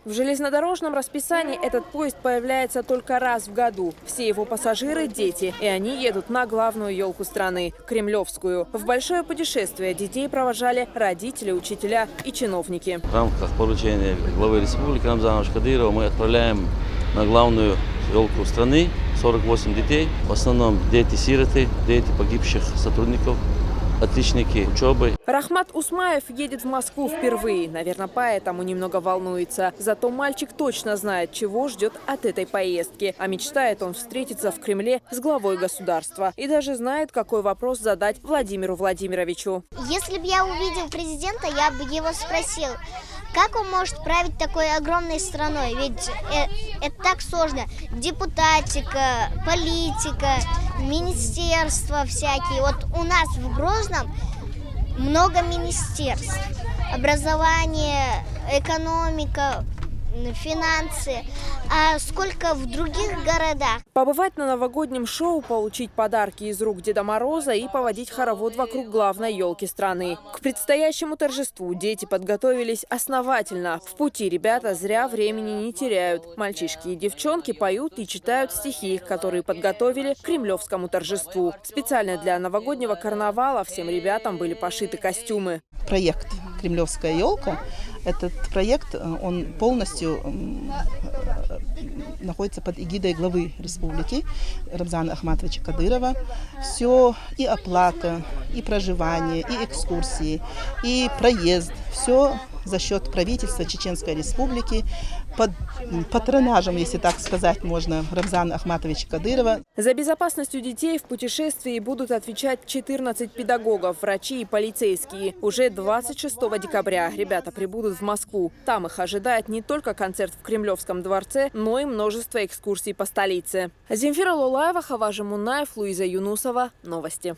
В железнодорожном расписании этот поезд появляется только раз в году. Все его пассажиры – дети, и они едут на главную елку страны – Кремлевскую. В большое путешествие детей провожали родители, учителя и чиновники. В рамках поручения главы республики Рамзана Кадырова мы отправляем на главную елку страны 48 детей. В основном дети-сироты, дети погибших сотрудников, отличники учебы. Рахмат Усмаев едет в Москву впервые. Наверное, поэтому немного волнуется. Зато мальчик точно знает, чего ждет от этой поездки. А мечтает он встретиться в Кремле с главой государства. И даже знает, какой вопрос задать Владимиру Владимировичу. Если бы я увидел президента, я бы его спросил, как он может править такой огромной страной? Ведь это так сложно. Депутатика, политика, министерства всякие. Вот у нас в Грозном много министерств. Образование, экономика, финансы. А сколько в других городах? Побывать на новогоднем шоу, получить подарки из рук Деда Мороза и поводить хоровод вокруг главной елки страны. К предстоящему торжеству дети подготовились основательно. В пути ребята зря времени не теряют. Мальчишки и девчонки поют и читают стихи, которые подготовили к кремлевскому торжеству. Специально для новогоднего карнавала всем ребятам были пошиты костюмы. Проект «Кремлевская елка». Этот проект, он полностью находится под эгидой главы республики Рамзана Ахматовича Кадырова. Все и оплата, и проживание, и экскурсии, и проезд. Все за счет правительства Чеченской Республики под патронажем, если так сказать можно, Рамзана Ахматовича Кадырова. За безопасностью детей в путешествии будут отвечать 14 педагогов, врачи и полицейские. Уже 26 декабря ребята прибудут в Москву. Там их ожидает не только концерт в Кремлевском дворце, но и множество экскурсий по столице. Земфира Лулаева, Хаважа Мунаев, Луиза Юнусова. Новости.